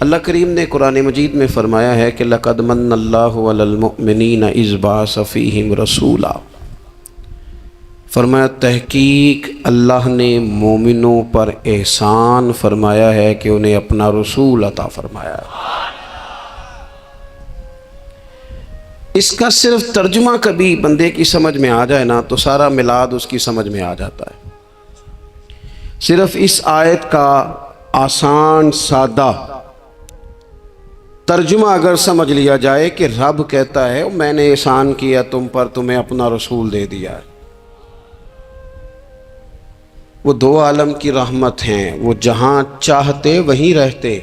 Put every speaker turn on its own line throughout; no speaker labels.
اللہ کریم نے قرآن مجید میں فرمایا ہے کہ لَقَدْ مَنَّ اللَّهُ عَلَى الْمُؤْمِنِينَ إِذْ بَعَثَ فِيهِمْ رَسُولًا، فرمایا تحقیق اللہ نے مومنوں پر احسان فرمایا ہے کہ انہیں اپنا رسول عطا فرمایا ہے۔ اس کا صرف ترجمہ کبھی بندے کی سمجھ میں آ جائے نا تو سارا میلاد اس کی سمجھ میں آ جاتا ہے۔ صرف اس آیت کا آسان سادہ ترجمہ اگر سمجھ لیا جائے کہ رب کہتا ہے میں نے احسان کیا تم پر، تمہیں اپنا رسول دے دیا ہے۔ وہ دو عالم کی رحمت ہیں، وہ جہاں چاہتے وہیں رہتے،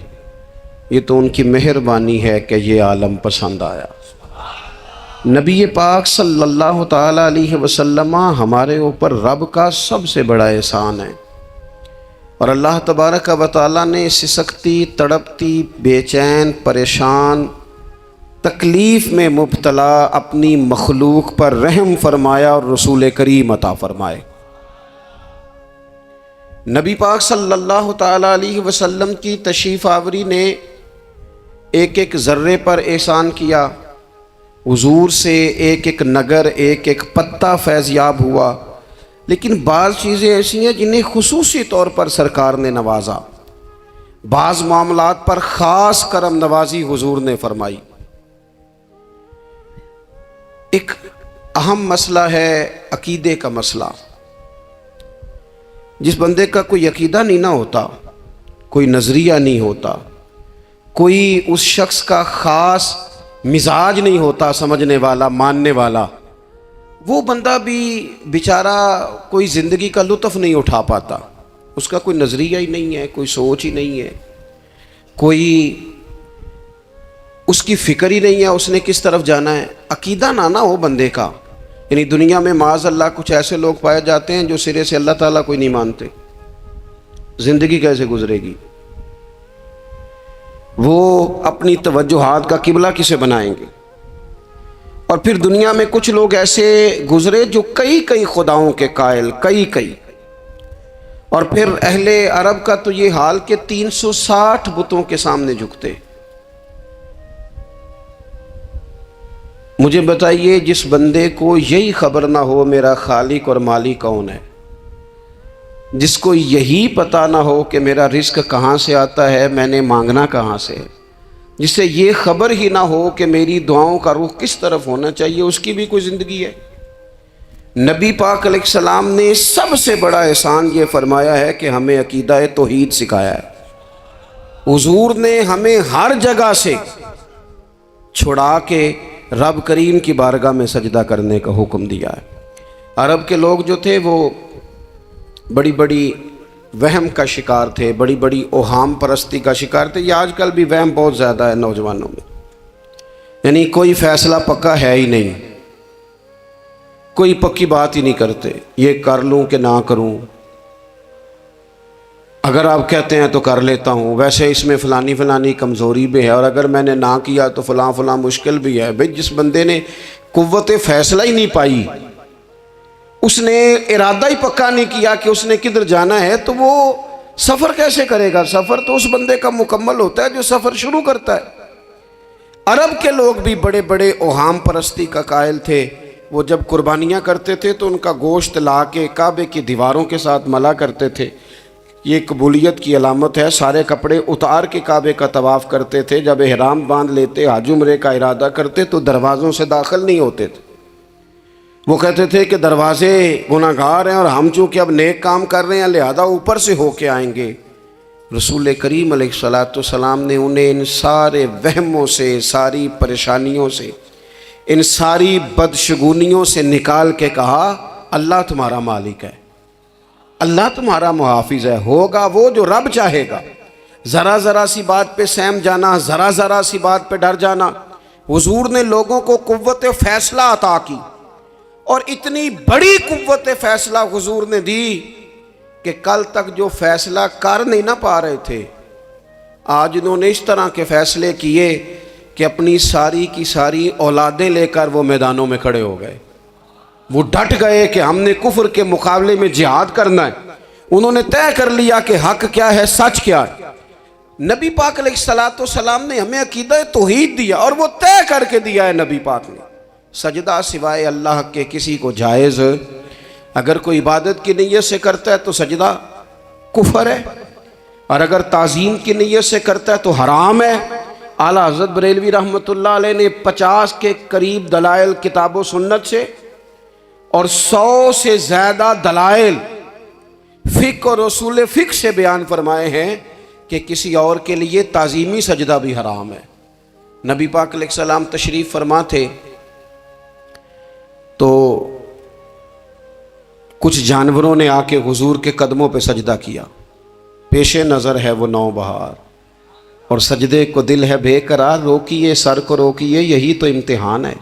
یہ تو ان کی مہربانی ہے کہ یہ عالم پسند آیا۔ نبی پاک صلی اللہ تعالی علیہ وسلم ہمارے اوپر رب کا سب سے بڑا احسان ہے، اور اللہ تبارک و تعالیٰ نے سسکتی، تڑپتی، بے چین، پریشان، تکلیف میں مبتلا اپنی مخلوق پر رحم فرمایا اور رسول کریم عطا فرمائے۔ نبی پاک صلی اللہ تعالی علیہ وسلم کی تشریف آوری نے ایک ایک ذرے پر احسان کیا، حضور سے ایک ایک نگر، ایک ایک پتا فیض یاب ہوا، لیکن بعض چیزیں ایسی ہیں جنہیں خصوصی طور پر سرکار نے نوازا، بعض معاملات پر خاص کرم نوازی حضور نے فرمائی۔ ایک اہم مسئلہ ہے عقیدے کا مسئلہ۔ جس بندے کا کوئی عقیدہ نہیں نہ ہوتا، کوئی نظریہ نہیں ہوتا، کوئی اس شخص کا خاص مزاج نہیں ہوتا سمجھنے والا، ماننے والا، وہ بندہ بھی بیچارہ کوئی زندگی کا لطف نہیں اٹھا پاتا۔ اس کا کوئی نظریہ ہی نہیں ہے، کوئی سوچ ہی نہیں ہے، کوئی اس کی فکر ہی نہیں ہے اس نے کس طرف جانا ہے۔ عقیدہ نہ ہو بندے کا، یعنی دنیا میں معاذ اللہ کچھ ایسے لوگ پائے جاتے ہیں جو سرے سے اللہ تعالیٰ کوئی نہیں مانتے، زندگی کیسے گزرے گی؟ وہ اپنی توجہات کا قبلہ کسے بنائیں گے؟ اور پھر دنیا میں کچھ لوگ ایسے گزرے جو کئی خداؤں کے قائل، کئی، اور پھر اہل عرب کا تو یہ حال کہ 360 بتوں کے سامنے جھکتے۔ مجھے بتائیے جس بندے کو یہی خبر نہ ہو میرا خالق اور مالک کون ہے، جس کو یہی پتہ نہ ہو کہ میرا رزق کہاں سے آتا ہے، میں نے مانگنا کہاں سے، جسے یہ خبر ہی نہ ہو کہ میری دعاؤں کا رخ کس طرف ہونا چاہیے، اس کی بھی کوئی زندگی ہے؟ نبی پاک علیہ السلام نے سب سے بڑا احسان یہ فرمایا ہے کہ ہمیں عقیدہ توحید سکھایا ہے۔ حضور نے ہمیں ہر جگہ سے چھڑا کے رب کریم کی بارگاہ میں سجدہ کرنے کا حکم دیا ہے۔ عرب کے لوگ جو تھے وہ بڑی وہم کا شکار تھے، بڑی اوہام پرستی کا شکار تھے۔ یہ آج کل بھی وہم بہت زیادہ ہے نوجوانوں میں، یعنی کوئی فیصلہ پکا ہے ہی نہیں، کوئی پکی بات ہی نہیں کرتے، یہ کر لوں کہ نہ کروں، اگر آپ کہتے ہیں تو کر لیتا ہوں، ویسے اس میں فلانی کمزوری بھی ہے، اور اگر میں نے نہ کیا تو فلاں مشکل بھی ہے۔ بھئی جس بندے نے قوت فیصلہ ہی نہیں پائی، اس نے ارادہ ہی پکا نہیں کیا کہ اس نے کدھر جانا ہے، تو وہ سفر کیسے کرے گا؟ سفر تو اس بندے کا مکمل ہوتا ہے جو سفر شروع کرتا ہے۔ عرب کے لوگ بھی بڑے اوہام پرستی کا قائل تھے۔ وہ جب قربانیاں کرتے تھے تو ان کا گوشت لا کے کعبے کی دیواروں کے ساتھ ملا کرتے تھے، یہ قبولیت کی علامت ہے۔ سارے کپڑے اتار کے کعبے کا طواف کرتے تھے، جب احرام باندھ لیتے، حج عمرے کا ارادہ کرتے تو دروازوں سے داخل نہیں ہوتے تھے۔ وہ کہتے تھے کہ دروازے گناہگار ہیں اور ہم چونکہ اب نیک کام کر رہے ہیں لہذا اوپر سے ہو کے آئیں گے۔ رسول کریم علیہ السلام نے انہیں ان سارے وہموں سے، ساری پریشانیوں سے، ان ساری بدشگونیوں سے نکال کے کہا اللہ تمہارا مالک ہے، اللہ تمہارا محافظ ہے، ہوگا وہ جو رب چاہے گا۔ ذرا سی بات پہ سہم جانا، ذرا سی بات پہ ڈر جانا۔ حضور نے لوگوں کو قوت فیصلہ عطا کی، اور اتنی بڑی قوت فیصلہ حضور نے دی کہ کل تک جو فیصلہ کر نہیں نہ پا رہے تھے، آج انہوں نے اس طرح کے فیصلے کیے کہ اپنی ساری کی ساری اولادیں لے کر وہ میدانوں میں کھڑے ہو گئے۔ وہ ڈٹ گئے کہ ہم نے کفر کے مقابلے میں جہاد کرنا ہے۔ انہوں نے طے کر لیا کہ حق کیا ہے، سچ کیا ہے۔ نبی پاک علیہ الصلوۃ والسلام نے ہمیں عقیدہ توحید دیا اور وہ طے کر کے دیا ہے نبی پاک نے، سجدہ سوائے اللہ کے کسی کو جائز، اگر کوئی عبادت کی نیت سے کرتا ہے تو سجدہ کفر ہے، اور اگر تعظیم کی نیت سے کرتا ہے تو حرام ہے۔ اعلیٰ حضرت بریلوی رحمۃ اللہ علیہ نے 50 کے قریب دلائل کتاب و سنت سے اور 100 سے زیادہ دلائل فقہ اور اصول فقہ سے بیان فرمائے ہیں کہ کسی اور کے لیے تعظیمی سجدہ بھی حرام ہے۔ نبی پاک علیہ السلام تشریف فرما تھے تو کچھ جانوروں نے آ کے حضور کے قدموں پہ سجدہ کیا، پیش نظر ہے وہ نوبہار، اور سجدے کو دل ہے بے قرار، روکیے سر کو روکیے، یہی تو امتحان ہے۔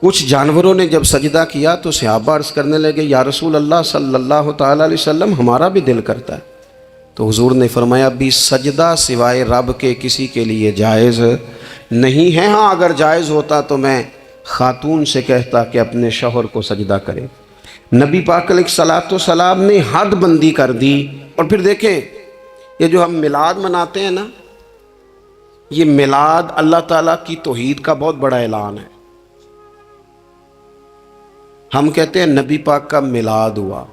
کچھ جانوروں نے جب سجدہ کیا تو صحابہ عرض کرنے لگے یا رسول اللہ صلی اللہ تعالیٰ علیہ وسلم ہمارا بھی دل کرتا ہے، تو حضور نے فرمایا بھی سجدہ سوائے رب کے کسی کے لیے جائز نہیں ہے، ہاں اگر جائز ہوتا تو میں خاتون سے کہتا کہ اپنے شوہر کو سجدہ کرے۔ نبی پاک علیہ الصلوۃ والسلام نے حد بندی کر دی۔ اور پھر دیکھیں یہ جو ہم میلاد مناتے ہیں نا، یہ میلاد اللہ تعالیٰ کی توحید کا بہت بڑا اعلان ہے۔ ہم کہتے ہیں نبی پاک کا میلاد ہوا،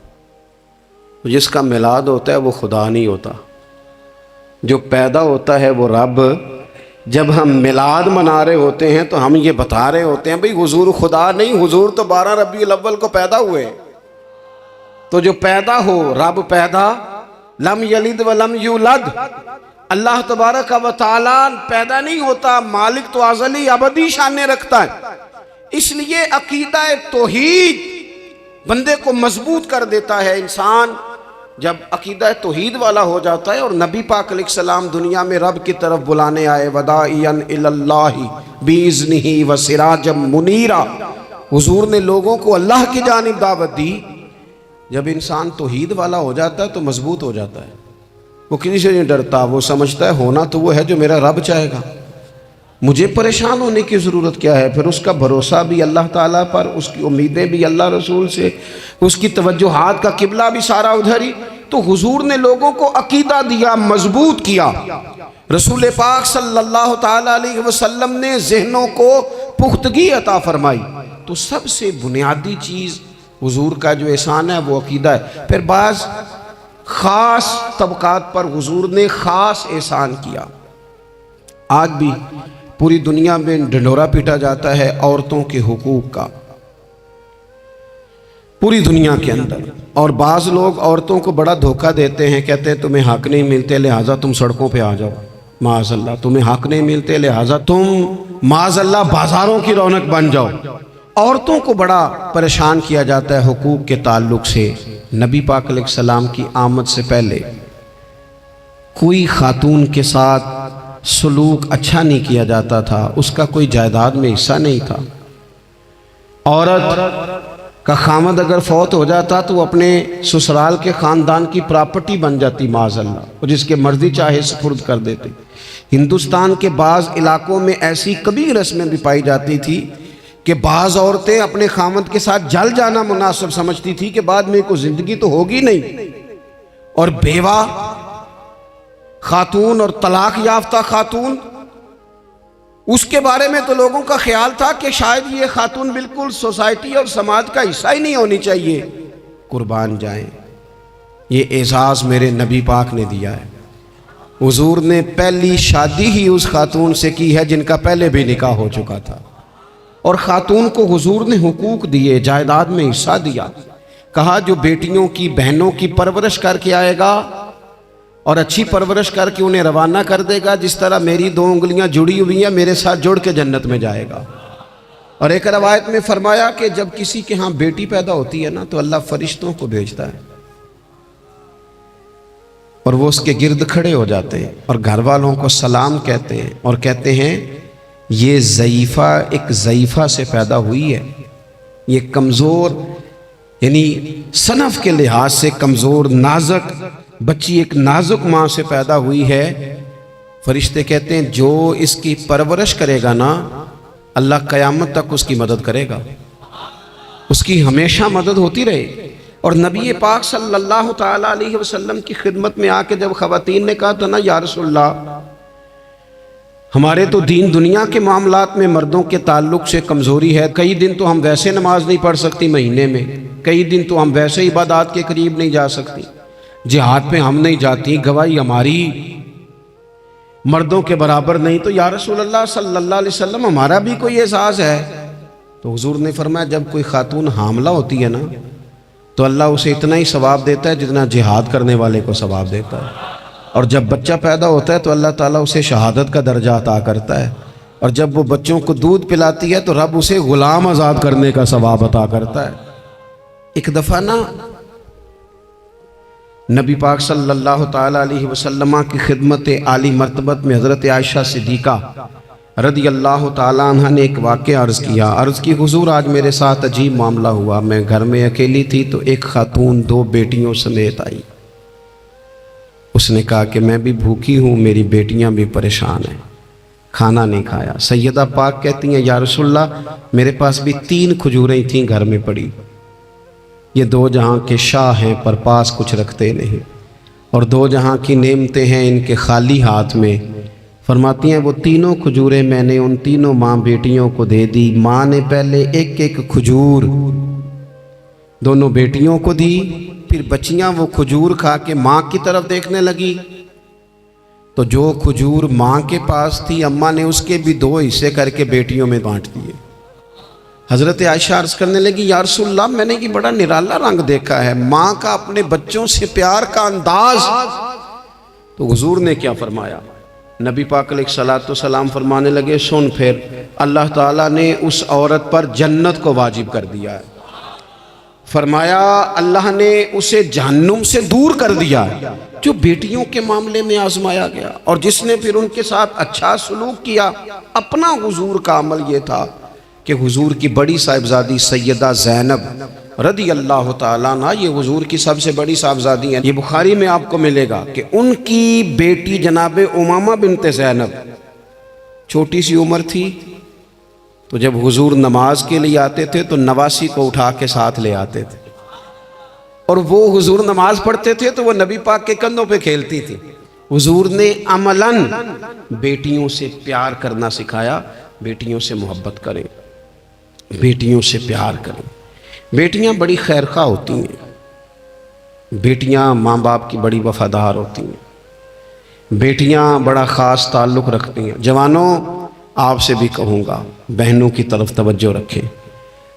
جس کا میلاد ہوتا ہے وہ خدا نہیں ہوتا، جو پیدا ہوتا ہے وہ رب۔ جب ہم میلاد منا رہے ہوتے ہیں تو ہم یہ بتا رہے ہوتے ہیں بھئی حضور خدا نہیں، حضور تو 12 ربیع الاول کو پیدا ہوئے، تو جو پیدا ہو رب پیدا، لم یلد ولم یولد، اللہ تبارک و تعالیٰ پیدا نہیں ہوتا، مالک تو ازلی ابدی شانیں رکھتا ہے۔ اس لیے عقیدہ توحید بندے کو مضبوط کر دیتا ہے۔ انسان جب عقیدہ توحید والا ہو جاتا ہے، اور نبی پاک علیہ السلام دنیا میں رب کی طرف بلانے آئے، وداعیا الی اللہ باذنہ وسراجا منیرا، حضور نے لوگوں کو اللہ کی جانب دعوت دی۔ جب انسان توحید والا ہو جاتا ہے تو مضبوط ہو جاتا ہے، وہ کسی سے نہیں ڈرتا، وہ سمجھتا ہے ہونا تو وہ ہے جو میرا رب چاہے گا، مجھے پریشان ہونے کی ضرورت کیا ہے۔ پھر اس کا بھروسہ بھی اللہ تعالیٰ پر، اس کی امیدیں بھی اللہ رسول سے، اس کی توجہات کا قبلہ بھی سارا ادھر ہی۔ تو حضور نے لوگوں کو عقیدہ دیا، مضبوط کیا۔ رسول پاک صلی اللہ تعالیٰ علیہ وسلم نے ذہنوں کو پختگی عطا فرمائی۔ تو سب سے بنیادی چیز حضور کا جو احسان ہے وہ عقیدہ ہے۔ پھر بعض خاص طبقات پر حضور نے خاص احسان کیا۔ آج بھی پوری دنیا میں ڈنڈورا پیٹا جاتا ہے عورتوں کے حقوق کا، پوری دنیا کے اندر، اور بعض لوگ عورتوں کو بڑا دھوکہ دیتے ہیں، کہتے ہیں تمہیں حق نہیں ملتے لہٰذا تم سڑکوں پہ آ جاؤ، معاذ اللہ، تمہیں حق نہیں ملتے لہٰذا تم معاذ اللہ بازاروں کی رونق بن جاؤ۔ عورتوں کو بڑا پریشان کیا جاتا ہے حقوق کے تعلق سے۔ نبی پاک علیہ السلام کی آمد سے پہلے کوئی خاتون کے ساتھ سلوک اچھا نہیں کیا جاتا تھا، اس کا کوئی جائیداد میں حصہ نہیں تھا۔ عورت کا خامد اگر فوت ہو جاتا تو وہ اپنے سسرال کے خاندان کی پراپرٹی بن جاتی، معاذ اللہ، اور جس کے مرضی چاہے سپرد کر دیتے۔ ہندوستان کے بعض علاقوں میں ایسی کبھی رسمیں بھی پائی جاتی تھی کہ بعض عورتیں اپنے خامد کے ساتھ جل جانا مناسب سمجھتی تھی کہ بعد میں کوئی زندگی تو ہوگی نہیں، اور بیوہ خاتون اور طلاق یافتہ خاتون، اس کے بارے میں تو لوگوں کا خیال تھا کہ شاید یہ خاتون بالکل سوسائٹی اور سماج کا حصہ ہی نہیں ہونی چاہیے۔ قربان جائیں، یہ اعزاز میرے نبی پاک نے دیا ہے۔ حضور نے پہلی شادی ہی اس خاتون سے کی ہے جن کا پہلے بھی نکاح ہو چکا تھا، اور خاتون کو حضور نے حقوق دیے، جائیداد میں حصہ دیا۔ کہا جو بیٹیوں کی بہنوں کی پرورش کر کے آئے گا اور اچھی پرورش کر کے انہیں روانہ کر دے گا، جس طرح میری 2 انگلیاں جڑی ہوئی ہیں میرے ساتھ جڑ کے جنت میں جائے گا۔ اور ایک روایت میں فرمایا کہ جب کسی کے ہاں بیٹی پیدا ہوتی ہے نا تو اللہ فرشتوں کو بھیجتا ہے، اور وہ اس کے گرد کھڑے ہو جاتے ہیں اور گھر والوں کو سلام کہتے ہیں، اور کہتے ہیں یہ ضعیفہ ایک ضعیفہ سے پیدا ہوئی ہے، یہ کمزور یعنی صنف کے لحاظ سے کمزور نازک بچی ایک نازک ماں سے پیدا ہوئی ہے۔ فرشتے کہتے ہیں جو اس کی پرورش کرے گا نا اللہ قیامت تک اس کی مدد کرے گا، اس کی ہمیشہ مدد ہوتی رہے۔ اور نبی پاک صلی اللہ تعالیٰ علیہ وسلم کی خدمت میں آ کے جب خواتین نے کہا تو نا یا رسول اللہ ہمارے تو دین دنیا کے معاملات میں مردوں کے تعلق سے کمزوری ہے، کئی دن تو ہم ویسے نماز نہیں پڑھ سکتی مہینے میں، کئی دن تو ہم ویسے عبادات کے قریب نہیں جا سکتی، جہاد پہ ہم نہیں جاتی، گواہی ہماری مردوں کے برابر نہیں، تو یا رسول اللہ صلی اللہ علیہ وسلم ہمارا بھی کوئی اعزاز ہے؟ تو حضور نے فرمایا جب کوئی خاتون حاملہ ہوتی ہے نا تو اللہ اسے اتنا ہی ثواب دیتا ہے جتنا جہاد کرنے والے کو ثواب دیتا ہے، اور جب بچہ پیدا ہوتا ہے تو اللہ تعالیٰ اسے شہادت کا درجہ عطا کرتا ہے، اور جب وہ بچوں کو دودھ پلاتی ہے تو رب اسے غلام آزاد کرنے کا ثواب عطا کرتا ہے۔ ایک دفعہ نا نبی پاک صلی اللہ تعالیٰ علیہ وسلم کی خدمت عالی مرتبت میں حضرت عائشہ صدیقہ رضی اللہ تعالیٰ عنہ نے ایک واقعہ عرض کی حضور آج میرے ساتھ عجیب معاملہ ہوا، میں گھر میں اکیلی تھی تو ایک خاتون 2 بیٹیوں سمیت آئی، اس نے کہا کہ میں بھی بھوکی ہوں، میری بیٹیاں بھی پریشان ہیں، کھانا نہیں کھایا۔ سیدہ پاک کہتی ہیں یا رسول اللہ میرے پاس بھی 3 کھجوریں تھیں گھر میں پڑی، یہ 2 جہاں کے شاہ ہیں پر پاس کچھ رکھتے نہیں، اور 2 جہاں کی نعمتیں ہیں ان کے خالی ہاتھ میں۔ فرماتی ہیں وہ 3 کھجوریں میں نے ان 3 ماں بیٹیوں کو دے دی، ماں نے پہلے ایک کھجور دونوں بیٹیوں کو دی، پھر بچیاں وہ کھجور کھا کے ماں کی طرف دیکھنے لگی تو جو کھجور ماں کے پاس تھی اماں نے اس کے بھی 2 حصے کر کے بیٹیوں میں بانٹ دیے۔ حضرت عائشہ عرض کرنے لگی یا رسول اللہ میں نے یہ بڑا نرالا رنگ دیکھا ہے، ماں کا اپنے بچوں سے پیار کا انداز۔ تو حضور نے کیا فرمایا؟ نبی پاک علیہ الصلوۃ والسلام فرمانے لگے سن پھر اللہ تعالیٰ نے اس عورت پر جنت کو واجب کر دیا ہے، فرمایا اللہ نے اسے جہنم سے دور کر دیا جو بیٹیوں کے معاملے میں آزمایا گیا، اور جس نے پھر ان کے ساتھ اچھا سلوک کیا۔ اپنا حضور کا عمل یہ تھا کہ حضور کی بڑی صاحبزادی سیدہ زینب رضی اللہ تعالیٰ عنہ یہ حضور کی سب سے بڑی صاحبزادی ہیں، یہ بخاری میں آپ کو ملے گا کہ ان کی بیٹی جناب امامہ بنت زینب چھوٹی سی عمر تھی، تو جب حضور نماز کے لیے آتے تھے تو نواسی کو اٹھا کے ساتھ لے آتے تھے، اور وہ حضور نماز پڑھتے تھے تو وہ نبی پاک کے کندھوں پہ کھیلتی تھی۔ حضور نے عملاً بیٹیوں سے پیار کرنا سکھایا، بیٹیوں سے محبت کریں، بیٹیوں سے پیار کریں۔ بیٹیاں بڑی خیرخواہ ہوتی ہیں، بیٹیاں ماں باپ کی بڑی وفادار ہوتی ہیں، بیٹیاں بڑا خاص تعلق رکھتی ہیں۔ جوانوں آپ سے بھی کہوں گا بہنوں کی طرف توجہ رکھیں،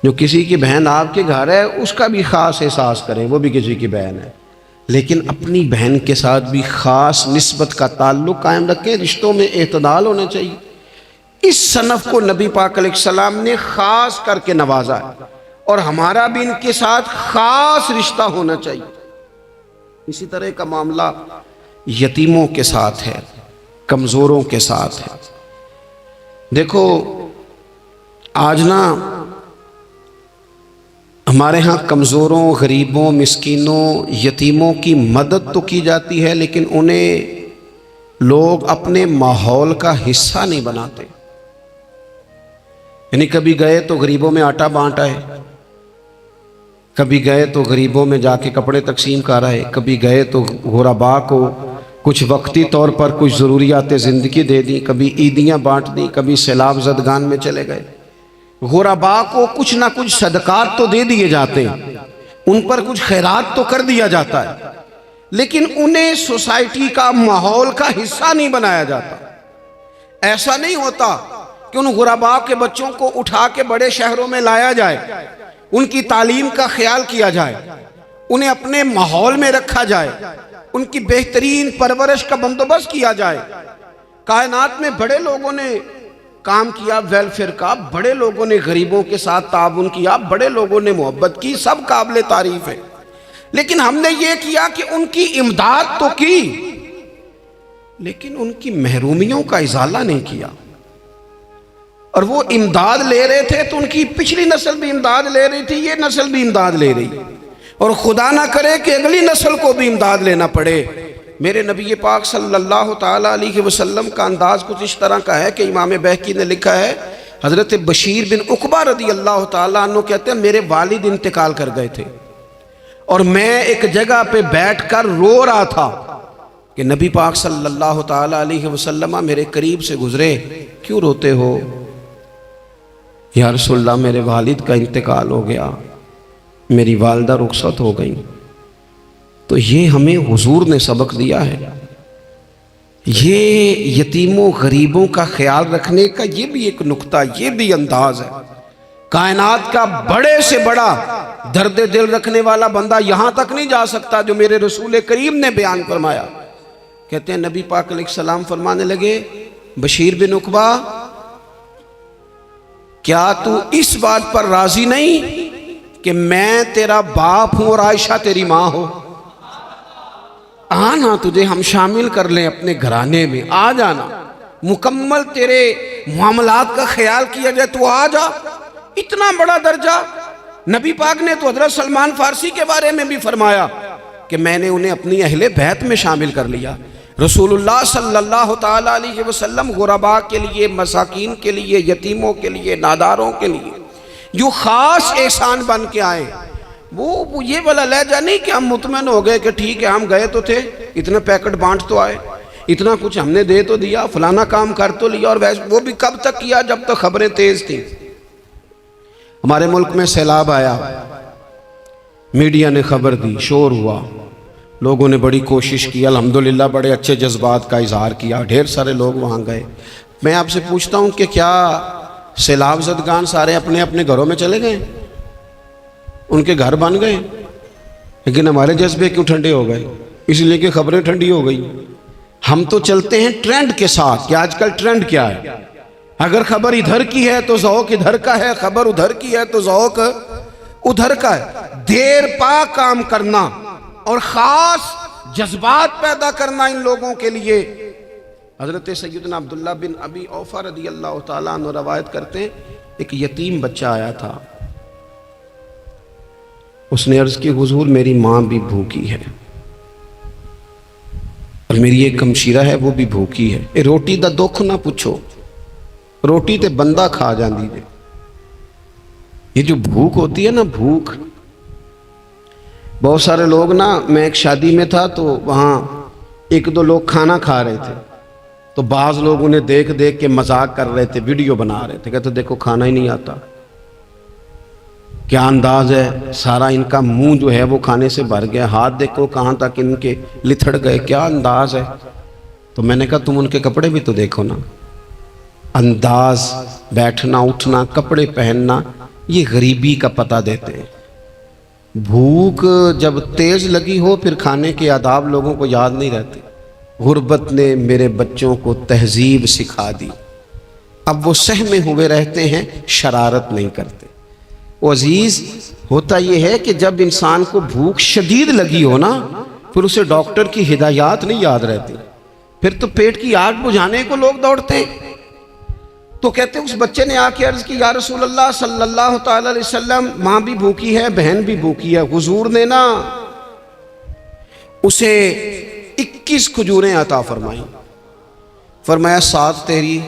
جو کسی کی بہن آپ کے گھر ہے اس کا بھی خاص احساس کریں، وہ بھی کسی کی بہن ہے، لیکن اپنی بہن کے ساتھ بھی خاص نسبت کا تعلق قائم رکھیں، رشتوں میں اعتدال ہونا چاہیے۔ اس صنف کو نبی پاک علیہ السلام نے خاص کر کے نوازا ہے، اور ہمارا بھی ان کے ساتھ خاص رشتہ ہونا چاہیے۔ اسی طرح کا معاملہ یتیموں کے ساتھ ہے، کمزوروں کے ساتھ ہے۔ دیکھو آج نا ہمارے ہاں کمزوروں، غریبوں، مسکینوں، یتیموں کی مدد تو کی جاتی ہے، لیکن انہیں لوگ اپنے ماحول کا حصہ نہیں بناتے۔ یعنی کبھی گئے تو غریبوں میں آٹا بانٹ آئے، کبھی گئے تو غریبوں میں جا کے کپڑے تقسیم کر آئے، کبھی گئے تو غرباء کو کچھ وقتی طور پر کچھ ضروریات زندگی دے دیں، کبھی عیدیاں بانٹ دیں، کبھی سیلاب زدگان میں چلے گئے۔ غرباء کو کچھ نہ کچھ صدقات تو دے دیے جاتے ہیں، ان پر کچھ خیرات تو کر دیا جاتا ہے، لیکن انہیں سوسائٹی کا ماحول کا حصہ نہیں بنایا جاتا۔ ایسا نہیں ہوتا کہ ان غرباء کے بچوں کو اٹھا کے بڑے شہروں میں لایا جائے، ان کی تعلیم کا خیال کیا جائے، انہیں اپنے ماحول میں رکھا جائے، ان کی بہترین پرورش کا بندوبست کیا جائے۔ کائنات میں بڑے لوگوں نے کام کیا ویلفیئر کا، بڑے لوگوں نے غریبوں کے ساتھ تعاون کیا، بڑے لوگوں نے محبت کی، سب قابل تعریف ہے، لیکن ہم نے یہ کیا کہ ان کی امداد تو کی لیکن ان کی محرومیوں کا ازالہ نہیں کیا۔ اور وہ امداد لے رہے تھے تو ان کی پچھلی نسل بھی امداد لے رہی تھی، یہ نسل بھی امداد لے رہی، اور خدا نہ کرے کہ اگلی نسل کو بھی امداد لینا پڑے۔ میرے نبی پاک صلی اللہ تعالیٰ علیہ وسلم کا انداز کچھ اس طرح کا ہے کہ امام بہقی نے لکھا ہے، حضرت بشیر بن عقبہ رضی اللہ تعالیٰ عنہ کہتے ہیں میرے والد انتقال کر گئے تھے، اور میں ایک جگہ پہ بیٹھ کر رو رہا تھا کہ نبی پاک صلی اللہ تعالی علیہ وسلم میرے قریب سے گزرے، کیوں روتے ہو؟ یا رسول اللہ میرے والد کا انتقال ہو گیا، میری والدہ رخصت ہو گئی۔ تو یہ ہمیں حضور نے سبق دیا ہے، یہ یتیموں غریبوں کا خیال رکھنے کا یہ بھی ایک نقطہ، یہ بھی انداز ہے۔ کائنات کا بڑے سے بڑا درد دل رکھنے والا بندہ یہاں تک نہیں جا سکتا جو میرے رسول کریم نے بیان فرمایا۔ کہتے ہیں نبی پاک علیہ السلام فرمانے لگے، بشیر بن عقبہ کیا تو اس بات پر راضی نہیں کہ میں تیرا باپ ہوں اور عائشہ تیری ماں ہو؟ آنا تجھے ہم شامل کر لیں اپنے گھرانے میں، آ جانا، مکمل تیرے معاملات کا خیال کیا جائے، تو آ جا۔ اتنا بڑا درجہ نبی پاک نے تو حضرت سلمان فارسی کے بارے میں بھی فرمایا کہ میں نے انہیں اپنی اہل بیت میں شامل کر لیا۔ رسول اللہ صلی اللہ تعالی علیہ وسلم غرباء کے لیے، مساکین کے لیے، یتیموں کے لیے، ناداروں کے لیے جو خاص احسان بن کے آئے، وہ یہ والا لہجہ نہیں کہ ہم مطمئن ہو گئے کہ ٹھیک ہے ہم گئے تو تھے، اتنے پیکٹ بانٹ تو آئے، اتنا کچھ ہم نے دے تو دیا، فلانا کام کر تو لیا، اور وہ بھی کب تک کیا؟ جب تک خبریں تیز تھیں۔ ہمارے ملک میں سیلاب آیا، میڈیا نے خبر دی، شور ہوا، لوگوں نے بڑی کوشش کی، الحمدللہ بڑے اچھے جذبات کا اظہار کیا، ڈھیر سارے لوگ وہاں گئے۔ میں آپ سے پوچھتا ہوں کہ کیا سیلاب زدگان سارے اپنے اپنے گھروں میں چلے گئے؟ ان کے گھر بن گئے؟ لیکن ہمارے جذبے کیوں ٹھنڈے ہو گئے؟ اس لیے کہ خبریں ٹھنڈی ہو گئی۔ ہم تو چلتے ہیں ٹرینڈ کے ساتھ کہ آج کل ٹرینڈ کیا ہے، اگر خبر ادھر کی ہے تو ذوق ادھر کا ہے، خبر ادھر کی ہے تو ذوق ادھر کا ہے۔ دیر پا کام کرنا اور خاص جذبات پیدا کرنا ان لوگوں کے لیے۔ حضرت سیدنا عبداللہ بن ابی اوفا رضی اللہ تعالیٰ عنہ روایت کرتے ہیں، ایک یتیم بچہ آیا تھا، اس نے عرض کی حضور میری ماں بھی بھوکی ہے اور میری ایک ہمشیرہ ہے وہ بھی بھوکی ہے، اے روٹی دا دکھ نہ پوچھو، روٹی تے بندہ کھا جاندی دے۔ یہ جو بھوک ہوتی ہے نا، بھوک، بہت سارے لوگ نا، میں ایک شادی میں تھا تو وہاں ایک دو لوگ کھانا کھا رہے تھے، تو بعض لوگ انہیں دیکھ دیکھ کے مذاق کر رہے تھے، ویڈیو بنا رہے تھے، کہتے دیکھو کھانا ہی نہیں آتا، کیا انداز ہے، سارا ان کا منہ جو ہے وہ کھانے سے بھر گیا، ہاتھ دیکھو کہاں تک ان کے لتھڑ گئے، کیا انداز ہے۔ تو میں نے کہا تم ان کے کپڑے بھی تو دیکھو نا، انداز، بیٹھنا اٹھنا، کپڑے پہننا، یہ غریبی کا پتہ دیتے ہیں۔ بھوک جب تیز لگی ہو پھر کھانے کے آداب لوگوں کو یاد نہیں رہتے۔ غربت نے میرے بچوں کو تہذیب سکھا دی، اب وہ سہمے ہوئے رہتے ہیں، شرارت نہیں کرتے۔ وہ عزیز، ہوتا یہ ہے کہ جب انسان کو بھوک شدید لگی ہو نا، پھر اسے ڈاکٹر کی ہدایات نہیں یاد رہتی، پھر تو پیٹ کی آگ بجھانے کو لوگ دوڑتے ہیں۔ تو کہتے ہیں اس بچے نے آ کے عرض کی، یا رسول اللہ صلی اللہ تعالی علیہ وسلم ماں بھی بھوکی ہے، بہن بھی بھوکی ہے۔ حضور نے نا اسے 21 کھجوریں عطا فرمائیں، فرمایا 7 تیری،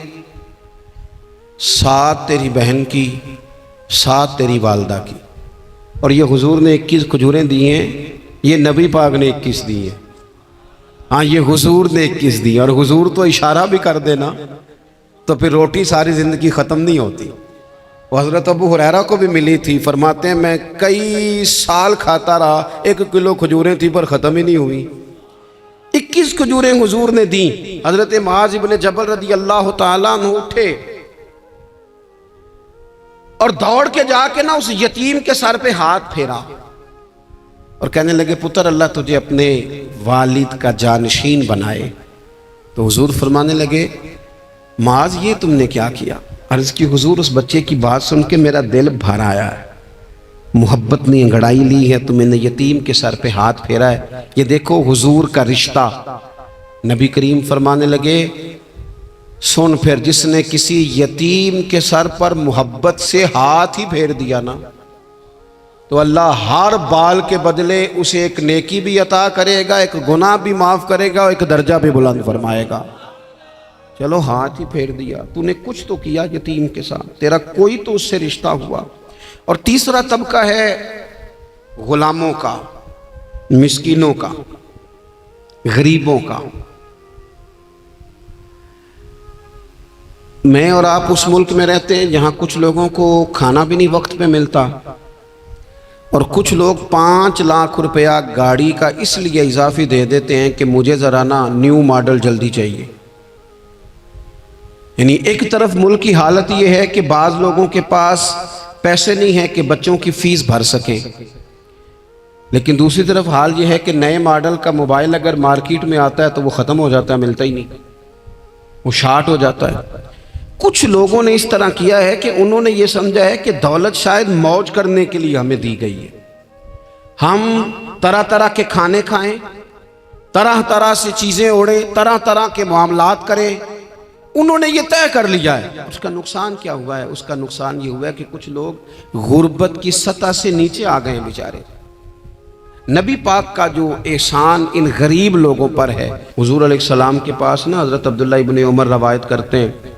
7 تیری بہن کی، 7 تیری والدہ کی۔ اور یہ حضور نے 21 کھجوریں دی ہیں، یہ نبی پاک نے 21 دی ہیں، ہاں یہ حضور نے 21 دی، اور حضور تو اشارہ بھی کر دینا تو پھر روٹی ساری زندگی ختم نہیں ہوتی۔ وہ حضرت ابو ہریرہ کو بھی ملی تھی، فرماتے ہیں میں کئی سال کھاتا رہا، 1 کلو کھجوریں تھی پر ختم ہی نہیں ہوئی۔ 21 کھجوریں حضور نے دیں۔ حضرت معاذ بن جبل رضی اللہ تعالیٰ عنہ اٹھے اور دوڑ کے جا کے نا اس یتیم کے سر پہ ہاتھ پھیرا اور کہنے لگے پتر اللہ تجھے اپنے والد کا جانشین بنائے۔ تو حضور فرمانے لگے معاذ یہ تم نے کیا کیا؟ عرض کی حضور اس بچے کی بات سن کے میرا دل بھر آیا ہے، محبت نے انگڑائی لی ہے تو میں نے یتیم کے سر پہ ہاتھ پھیرا ہے، یہ دیکھو حضور کا رشتہ۔ نبی کریم فرمانے لگے سن پھر جس نے کسی یتیم کے سر پر محبت سے ہاتھ ہی پھیر دیا نا تو اللہ ہر بال کے بدلے اسے ایک نیکی بھی عطا کرے گا، ایک گناہ بھی معاف کرے گا، ایک درجہ بھی بلند فرمائے گا۔ چلو ہاتھ ہی پھیر دیا، تو نے کچھ تو کیا یتیم کے ساتھ، تیرا کوئی تو اس سے رشتہ ہوا۔ اور تیسرا طبقہ ہے غلاموں کا، مسکینوں کا، غریبوں کا۔ میں اور آپ اس ملک میں رہتے ہیں جہاں کچھ لوگوں کو کھانا بھی نہیں وقت پہ ملتا، اور کچھ لوگ 5 لاکھ روپیہ گاڑی کا اس لیے اضافی دے دیتے ہیں کہ مجھے ذرا نا نیو ماڈل جلدی چاہیے۔ یعنی ایک طرف ملک کی حالت یہ ہے کہ بعض لوگوں کے پاس پیسے نہیں ہیں کہ بچوں کی فیس بھر سکیں، لیکن دوسری طرف حال یہ ہے کہ نئے ماڈل کا موبائل اگر مارکیٹ میں آتا ہے تو وہ ختم ہو جاتا ہے، ملتا ہی نہیں، وہ شارٹ ہو جاتا ہے۔ کچھ لوگوں نے اس طرح کیا ہے کہ انہوں نے یہ سمجھا ہے کہ دولت شاید موج کرنے کے لیے ہمیں دی گئی ہے، ہم طرح طرح کے کھانے کھائیں، طرح طرح سے چیزیں اوڑیں، طرح طرح کے معاملات کریں۔ انہوں نے یہ طے کر لیا ہے۔ اس کا نقصان کیا ہوا ہے؟ اس کا نقصان یہ ہوا ہے کہ کچھ لوگ غربت کی سطح سے نیچے آ گئے ہیں بیچارے۔ نبی پاک کا جو احسان ان غریب لوگوں پر ہے، حضور علیہ السلام کے پاس نا حضرت عبداللہ ابن عمر روایت کرتے ہیں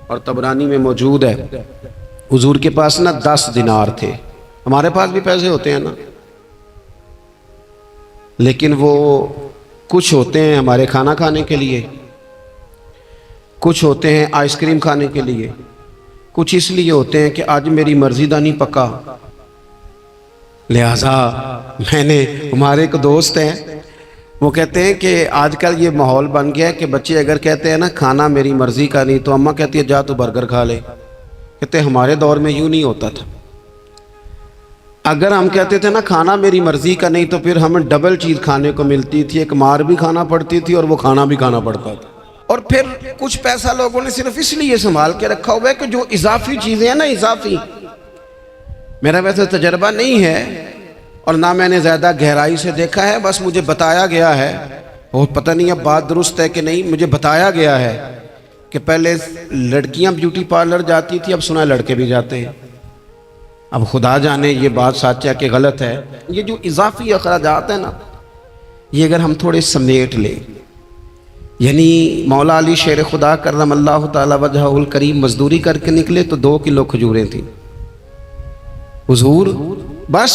اور طبرانی میں موجود ہے، حضور کے پاس نا 10 دینار تھے۔ ہمارے پاس بھی پیسے ہوتے ہیں نا، لیکن وہ کچھ ہوتے ہیں ہمارے کھانا کھانے کے لیے، کچھ ہوتے ہیں آئس کریم کھانے کے لیے، کچھ اس لیے ہوتے ہیں کہ آج میری مرضی دا نہیں پکا، لہٰذا میں نے، ہمارے ایک دوست ہیں وہ کہتے ہیں کہ آج کل یہ ماحول بن گیا ہے کہ بچے اگر کہتے ہیں نا کھانا میری مرضی کا نہیں، تو اماں کہتی ہے جا تو برگر کھا لے۔ کہتے ہیں ہمارے دور میں یوں نہیں ہوتا تھا، اگر ہم کہتے تھے نا کھانا میری مرضی کا نہیں تو پھر ہمیں ڈبل چیز کھانے کو ملتی تھی، ایک مار بھی کھانا پڑتی تھی اور وہ کھانا بھی کھانا پڑتا تھا۔ اور پھر کچھ پیسہ لوگوں نے صرف اس لیے سنبھال کے رکھا ہوا ہے کہ جو اضافی چیزیں ہیں نا، اضافی، میرا ویسے تجربہ نہیں ہے اور نہ میں نے زیادہ گہرائی سے دیکھا ہے، بس مجھے بتایا گیا ہے، اور پتہ نہیں اب بات درست ہے کہ نہیں، مجھے بتایا گیا ہے کہ پہلے لڑکیاں بیوٹی پارلر جاتی تھی، اب سنا لڑکے بھی جاتے ہیں۔ اب خدا جانے یہ بات سچ ہے کہ غلط ہے۔ یہ جو اضافی اخراجات ہیں نا، یہ اگر ہم تھوڑے سمیٹ لیں، یعنی مولا علی شیر خدا کرم اللہ تعالی وجہہ الکریم مزدوری کر کے نکلے تو 2 کلو کھجوریں تھیں، حضور بس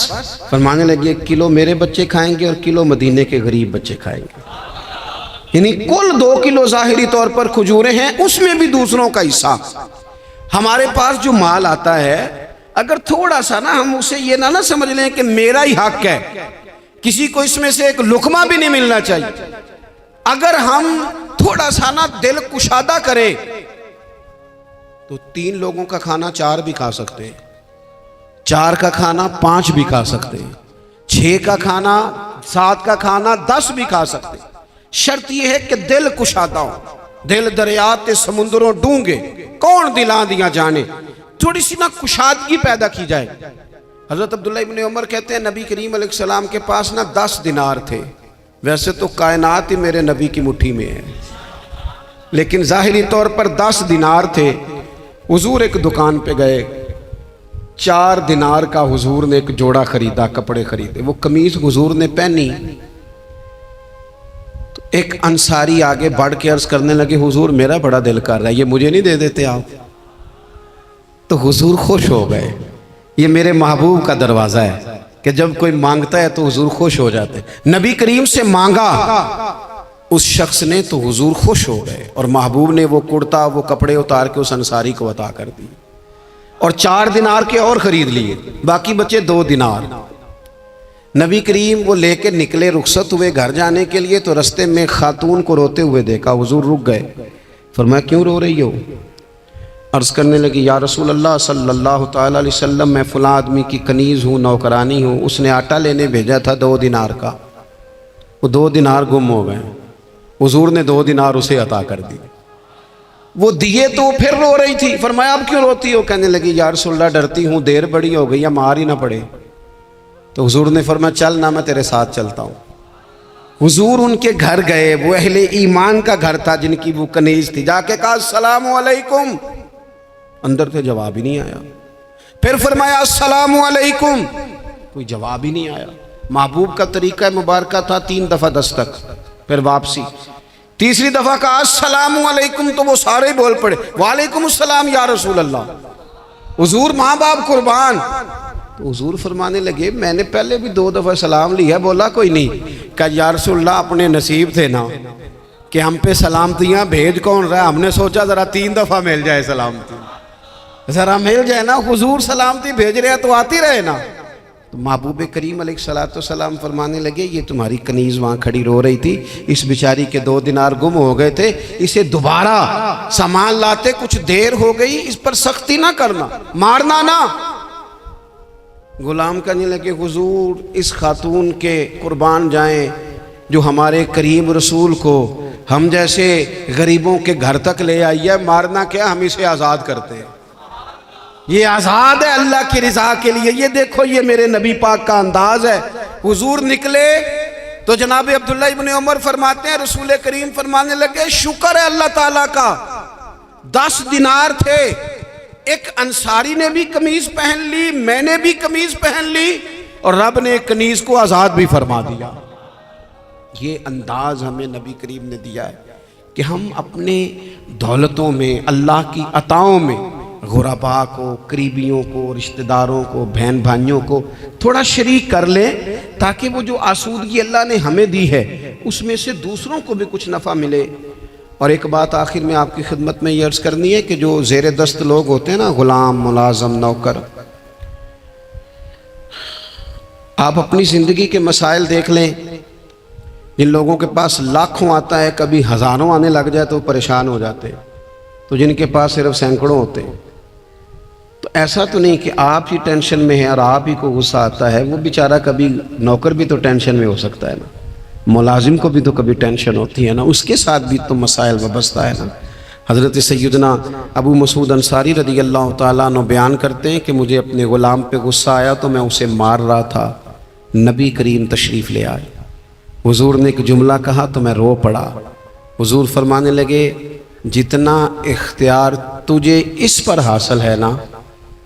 فرمانے لگے 1 کلو میرے بچے کھائیں گے اور کلو مدینے کے غریب بچے کھائیں گے، یعنی کل 2 کلو ظاہری طور پر کھجوریں ہیں، اس میں بھی دوسروں کا حصہ۔ ہمارے پاس جو مال آتا ہے اگر تھوڑا سا نا ہم اسے یہ نہ سمجھ لیں کہ میرا ہی حق ہے، کسی کو اس میں سے ایک لقمہ بھی نہیں ملنا چاہیے، اگر ہم تھوڑا سا نا دل کشادہ کریں تو 3 لوگوں کا کھانا 4 بھی کھا سکتے ہیں، 4 کا کھانا 5 بھی کھا سکتے ہیں، 6 کا کھانا 7 کا کھانا 10 بھی کھا سکتے ہیں۔ شرط یہ ہے کہ دل کشادہ ہو، دل دریات سمندروں ڈونگے کون دلاں دیا جانے، تھوڑی سی نا کشادگی پیدا کی جائے۔ حضرت عبداللہ ابن عمر کہتے ہیں نبی کریم علیہ السلام کے پاس نا 10 دینار تھے، ویسے تو کائنات ہی میرے نبی کی مٹھی میں ہے، لیکن ظاہری طور پر 10 دینار تھے۔ حضور ایک دکان پہ گئے، 4 دینار کا حضور نے ایک جوڑا خریدا، کپڑے خریدے، وہ قمیض حضور نے پہنی تو ایک انصاری آگے بڑھ کے عرض کرنے لگے حضور میرا بڑا دل کر رہا ہے، یہ مجھے نہیں دے دیتے آپ؟ تو حضور خوش ہو گئے۔ یہ میرے محبوب کا دروازہ ہے کہ جب کوئی مانگتا ہے تو حضور خوش ہو جاتے ہیں۔ نبی کریم سے مانگا اس شخص نے تو حضور خوش ہو گئے، اور محبوب نے وہ کرتا وہ کپڑے اتار کے اس انصاری کو عطا کر دی، اور 4 دینار کے اور خرید لیے، باقی بچے 2 دینار۔ نبی کریم وہ لے کے نکلے، رخصت ہوئے گھر جانے کے لیے، تو رستے میں خاتون کو روتے ہوئے دیکھا، حضور رک گئے، فرمایا کیوں رو رہی ہو؟ عرض کرنے لگی یا رسول اللہ صلی اللہ تعالی علیہ وسلم میں فلاں آدمی کی کنیز ہوں، نوکرانی ہوں، اس نے آٹا لینے بھیجا تھا 2 دینار کا، وہ 2 دینار گم ہو گئے، حضور نے 2 دینار اسے عطا کر دی، وہ دیے تو پھر رو رہی تھی، فرمایا اب کیوں روتی ہو؟ کہنے لگی یا رسول اللہ ڈرتی ہوں دیر بڑی ہو گئی یا مار ہی نہ پڑے۔ تو حضور نے فرمایا چل نہ میں تیرے ساتھ چلتا ہوں۔ حضور ان کے گھر گئے، وہ اہل ایمان کا گھر تھا جن کی وہ کنیز تھی، جا کے کہا السلام علیکم، اندر سے جواب ہی نہیں آیا، پھر فرمایا السلام علیکم، کوئی جواب ہی نہیں آیا۔ محبوب کا طریقہ مبارکہ تھا 3 دفعہ دستک، پھر واپسی، تیسری دفعہ کہا السلام علیکم تو وہ سارے بول پڑے وعلیکم السلام یا رسول اللہ۔ حضور ماں باپ قربان، تو حضور فرمانے لگے میں نے پہلے بھی 2 دفعہ سلام لیا، بولا کوئی نہیں۔ کہا یا رسول اللہ اپنے نصیب تھے نا کہ ہم پہ سلامتیاں بھیج کون رہا ہے، ہم نے سوچا ذرا 3 دفعہ مل جائے سلامتی، ذرا مل جائے نا، حضور سلامتی بھیج رہے ہیں تو آتی رہے نا۔ تو محبوب کریم علیہ السلام فرمانے لگے یہ تمہاری کنیز وہاں کھڑی رو رہی تھی، اس بیچاری کے 2 دینار گم ہو گئے تھے، اسے دوبارہ سامان لاتے کچھ دیر ہو گئی، اس پر سختی نہ کرنا، مارنا نہ۔ غلام کہنے لگے حضور اس خاتون کے قربان جائیں جو ہمارے کریم رسول کو ہم جیسے غریبوں کے گھر تک لے آئی ہے، مارنا کیا، ہم اسے آزاد کرتے ہیں، یہ آزاد ہے اللہ کی رضا کے لیے۔ یہ دیکھو یہ میرے نبی پاک کا انداز ہے۔ حضور نکلے تو جناب عبداللہ ابن عمر فرماتے ہیں رسول کریم فرمانے لگے شکر ہے اللہ تعالیٰ کا، 10 دینار تھے، ایک انصاری نے بھی قمیض پہن لی، میں نے بھی قمیض پہن لی، اور رب نے ایک کنیز کو آزاد بھی فرما دیا۔ یہ انداز ہمیں نبی کریم نے دیا ہے کہ ہم اپنے دولتوں میں، اللہ کی عطاؤں میں غرباء کو، قریبیوں کو، رشتہ داروں کو، بہن بھائیوں کو تھوڑا شریک کر لیں، تاکہ وہ جو آسودگی اللہ نے ہمیں دی ہے اس میں سے دوسروں کو بھی کچھ نفع ملے۔ اور ایک بات آخر میں آپ کی خدمت میں یہ عرض کرنی ہے کہ جو زیر دست لوگ ہوتے ہیں نا، غلام، ملازم، نوکر، آپ اپنی زندگی کے مسائل دیکھ لیں، جن لوگوں کے پاس لاکھوں آتا ہے کبھی ہزاروں آنے لگ جائے تو پریشان ہو جاتے ہیں، تو جن کے پاس صرف سینکڑوں ہوتے ہیں، تو ایسا تو نہیں کہ آپ ہی ٹینشن میں ہیں اور آپ ہی کو غصہ آتا ہے، وہ بیچارہ کبھی نوکر بھی تو ٹینشن میں ہو سکتا ہے نا، ملازم کو بھی تو کبھی ٹینشن ہوتی ہے نا، اس کے ساتھ بھی تو مسائل وابستہ ہے نا۔ حضرت سیدنا ابو مسعود انصاری رضی اللہ تعالیٰ عنہ بیان کرتے ہیں کہ مجھے اپنے غلام پہ غصہ آیا تو میں اسے مار رہا تھا، نبی کریم تشریف لے آئے، حضور نے ایک جملہ کہا تو میں رو پڑا۔ حضور فرمانے لگے جتنا اختیار تجھے اس پر حاصل ہے نا،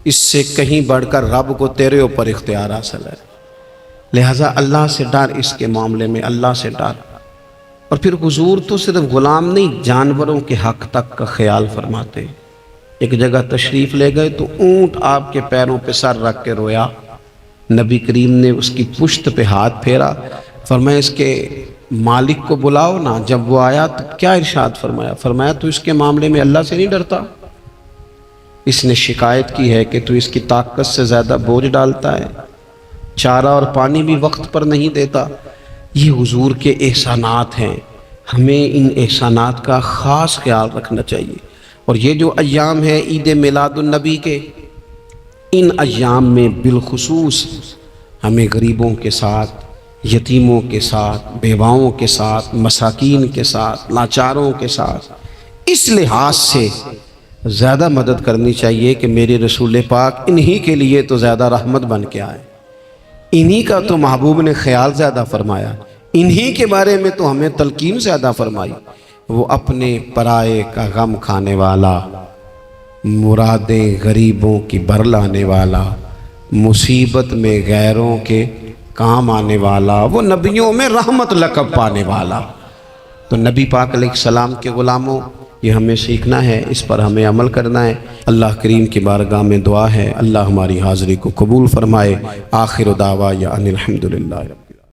اس سے کہیں بڑھ کر رب کو تیرے اوپر اختیار حاصل ہے، لہٰذا اللہ سے ڈر، اس کے معاملے میں اللہ سے ڈر۔ اور پھر حضور تو صرف غلام نہیں، جانوروں کے حق تک کا خیال فرماتے۔ ایک جگہ تشریف لے گئے تو اونٹ آپ کے پیروں پہ سر رکھ کے رویا، نبی کریم نے اس کی پشت پہ ہاتھ پھیرا، فرمایا اس کے مالک کو بلاؤ نا۔ جب وہ آیا تو کیا ارشاد فرمایا؟ فرمایا تو اس کے معاملے میں اللہ سے نہیں ڈرتا، اس نے شکایت کی ہے کہ تو اس کی طاقت سے زیادہ بوجھ ڈالتا ہے، چارہ اور پانی بھی وقت پر نہیں دیتا۔ یہ حضور کے احسانات ہیں، ہمیں ان احسانات کا خاص خیال رکھنا چاہیے۔ اور یہ جو ایام ہے عید میلاد النبی کے، ان ایام میں بالخصوص ہمیں غریبوں کے ساتھ، یتیموں کے ساتھ، بیواؤں کے ساتھ، مساکین کے ساتھ، لاچاروں کے ساتھ اس لحاظ سے زیادہ مدد کرنی چاہیے کہ میرے رسول پاک انہی کے لیے تو زیادہ رحمت بن کے آئے، انہی کا تو محبوب نے خیال زیادہ فرمایا، انہی کے بارے میں تو ہمیں تلقین زیادہ فرمائی۔ وہ اپنے پرائے کا غم کھانے والا، مرادیں غریبوں کی بر لانے والا، مصیبت میں غیروں کے کام آنے والا، وہ نبیوں میں رحمت لقب پانے والا۔ تو نبی پاک علیہ السلام کے غلاموں، یہ ہمیں سیکھنا ہے، اس پر ہمیں عمل کرنا ہے۔ اللہ کریم کی بارگاہ میں دعا ہے اللہ ہماری حاضری کو قبول فرمائے۔ آخر دعوانا ان الحمدللہ۔